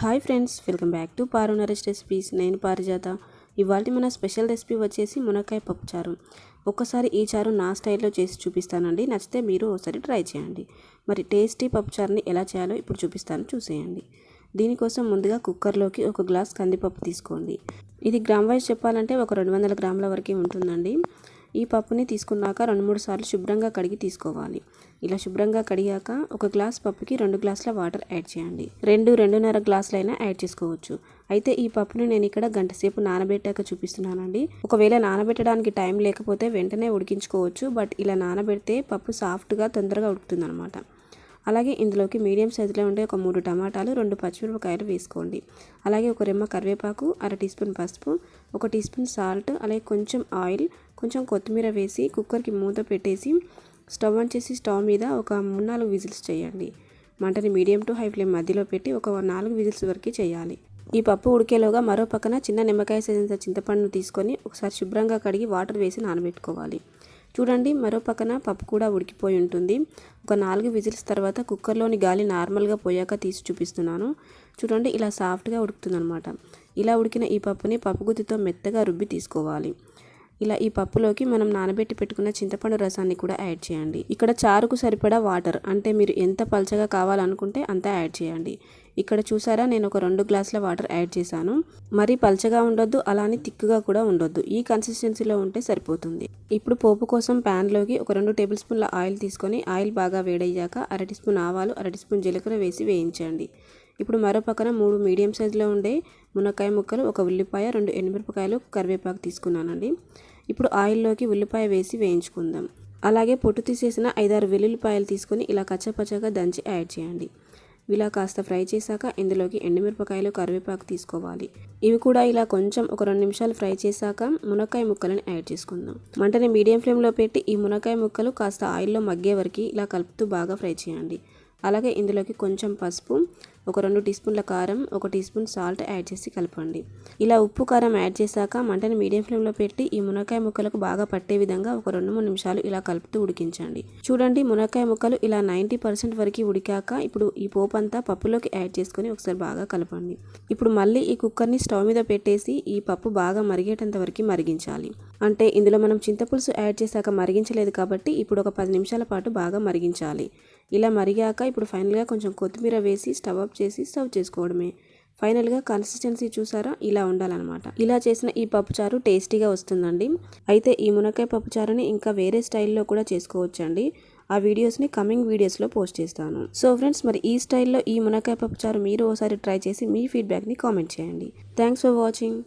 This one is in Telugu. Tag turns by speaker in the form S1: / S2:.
S1: Hi friends, welcome back to Paru Naresh recipes. నేను పారిజాత. ఇవాళ మన స్పెషల్ రెసిపీ వచ్చేసి మునక్కాయ పప్పుచారు. ఒక్కసారి ఈ చారు నా స్టైల్లో చేసి చూపిస్తానండి. నచ్చితే మీరు ఒకసారి ట్రై చేయండి. మరి టేస్టీ పప్పుచారుని ఎలా చేయాలో ఇప్పుడు చూపిస్తాను, చూసేయండి. దీనికోసం ముందుగా కుక్కర్లోకి ఒక గ్లాస్ కందిపప్పు తీసుకోండి. ఇది గ్రామ్ వైజ్ చెప్పాలంటే ఒక 200 గ్రాముల వరకు ఉంటుందండి. ఈ పప్పుని తీసుకున్నాక 2-3 సార్లు శుభ్రంగా కడిగి తీసుకోవాలి. ఇలా శుభ్రంగా కడిగాక ఒక గ్లాస్ పప్పుకి 2 గ్లాసుల వాటర్ యాడ్ చేయండి. 2-2.5 గ్లాసులైనా యాడ్ చేసుకోవచ్చు. అయితే ఈ పప్పుని నేను ఇక్కడ గంట సేపు నానబెట్టాక చూపిస్తున్నానండి. ఒకవేళ నానబెట్టడానికి టైం లేకపోతే వెంటనే ఉడికించుకోవచ్చు. బట్ ఇలా నానబెడితే పప్పు సాఫ్ట్గా తొందరగా ఉడుకుతుంది అనమాట. అలాగే ఇందులోకి మీడియం సైజులో ఉండే ఒక 3 టమాటాలు, 2 పచ్చిమిరపకాయలు వేసుకోండి. అలాగే ఒక రెమ్మ కరివేపాకు, 1/2 టీ స్పూన్ పసుపు, 1 టీ స్పూన్ సాల్ట్, అలాగే కొంచెం ఆయిల్, కొంచెం కొత్తిమీర వేసి కుక్కర్కి మూత పెట్టేసి స్టవ్ ఆన్ చేసి స్టవ్ మీద ఒక 3-4 విజిల్స్ చేయండి. మంటని మీడియం టు హై ఫ్లేమ్ మధ్యలో పెట్టి ఒక 4 విజిల్స్ వరకు చేయాలి. ఈ పప్పు ఉడికేలోగా మరో పక్కన చిన్న నిమ్మకాయ సైజంత చింతపండును తీసుకొని ఒకసారి శుభ్రంగా కడిగి వాటర్ వేసి నానబెట్టుకోవాలి. చూడండి, మరో పక్కన పప్పు కూడా ఉడికిపోయి ఉంటుంది. ఒక 4 విజిల్స్ తర్వాత కుక్కర్లోని గాలి నార్మల్గా పోయాక తీసి చూపిస్తున్నాను. చూడండి, ఇలా సాఫ్ట్గా ఉడుకుతుందనమాట. ఇలా ఉడికిన ఈ పప్పుని పప్పు గుత్తితో మెత్తగా రుబ్బి తీసుకోవాలి. ఇలా ఈ పప్పులోకి మనం నానబెట్టి పెట్టుకున్న చింతపండు రసాన్ని కూడా యాడ్ చేయండి. ఇక్కడ చారుకు సరిపడా వాటర్, అంటే మీరు ఎంత పల్చగా కావాలనుకుంటే అంత యాడ్ చేయండి. ఇక్కడ చూసారా, నేను ఒక 2 గ్లాసుల వాటర్ యాడ్ చేశాను. మరీ పల్చగా ఉండొద్దు, అలానే తిక్కుగా కూడా ఉండొద్దు. ఈ కన్సిస్టెన్సీలో ఉంటే సరిపోతుంది. ఇప్పుడు పోపు కోసం ప్యాన్లోకి ఒక 2 టేబుల్ స్పూన్ల ఆయిల్ తీసుకొని ఆయిల్ బాగా వేడయ్యాక 1/2 టీ స్పూన్ ఆవాలు, 1/2 టీ స్పూన్ జీలకర్ర వేసి వేయించండి. ఇప్పుడు మరో పక్కన 3 మీడియం సైజులో ఉండే మునక్కాయ ముక్కలు, 1 ఉల్లిపాయ, 2 ఎండుమిరపకాయలు, కరివేపాకు తీసుకున్నానండి. ఇప్పుడు ఆయిల్లోకి ఉల్లిపాయ వేసి వేయించుకుందాం. అలాగే పొట్టు తీసేసిన 5-6 వెల్లుల్లిపాయలు తీసుకొని ఇలా కచ్చపచ్చగా దంచి యాడ్ చేయండి. ఇలా కాస్త ఫ్రై చేశాక ఇందులోకి ఎండుమిరపకాయలు, కరివేపాకు తీసుకోవాలి. ఇవి కూడా ఇలా కొంచెం ఒక 2 నిమిషాలు ఫ్రై చేశాక మునక్కాయ ముక్కలను యాడ్ చేసుకుందాం. మంటని మీడియం ఫ్లేమ్లో పెట్టి ఈ మునక్కాయ ముక్కలు కాస్త ఆయిల్లో మగ్గే వరకు ఇలా కలుపుతూ బాగా ఫ్రై చేయండి. అలాగే ఇందులోకి కొంచెం పసుపు, ఒక 2 టీ స్పూన్ల కారం, 1 టీ స్పూన్ సాల్ట్ యాడ్ చేసి కలపండి. ఇలా ఉప్పు కారం యాడ్ చేశాక మంటని మీడియం ఫ్లేమ్లో పెట్టి ఈ మునక్కాయ ముక్కలకు బాగా పట్టే విధంగా ఒక 2-3 నిమిషాలు ఇలా కలుపుతూ ఉడికించండి. చూడండి, మునక్కాయ ముక్కలు ఇలా 90% వరకు ఉడికాక ఇప్పుడు ఈ పోపు అంతా పప్పులోకి యాడ్ చేసుకొని ఒకసారి బాగా కలపండి. ఇప్పుడు మళ్ళీ ఈ కుక్కర్ని స్టవ్ మీద పెట్టేసి ఈ పప్పు బాగా మరిగేటంత వరకు మరిగించాలి. అంటే ఇందులో మనం చింతపులుసు యాడ్ చేశాక మరిగించలేదు కాబట్టి ఇప్పుడు ఒక 10 నిమిషాల పాటు బాగా మరిగించాలి. ఇలా మరిగాక ఇప్పుడు ఫైనల్గా కొంచెం కొత్తిమీర వేసి స్టవ్ ఆఫ్ చేసి సర్వ్ చేసుకోవడమే. ఫైనల్గా కన్సిస్టెన్సీ చూసారా, ఇలా ఉండాలన్నమాట. ఇలా చేసిన ఈ పప్పుచారు టేస్టీగా వస్తుందండి. అయితే ఈ మునక్కాయ పప్పుచారుని ఇంకా వేరే స్టైల్లో కూడా చేసుకోవచ్చండి. ఆ వీడియోస్ని కమింగ్ వీడియోస్లో పోస్ట్ చేస్తాను. సో ఫ్రెండ్స్, మరి ఈ స్టైల్లో ఈ మునక్కాయ పప్పుచారు మీరు ఒకసారి ట్రై చేసి మీ ఫీడ్బ్యాక్ని కామెంట్ చేయండి. Thanks for watching.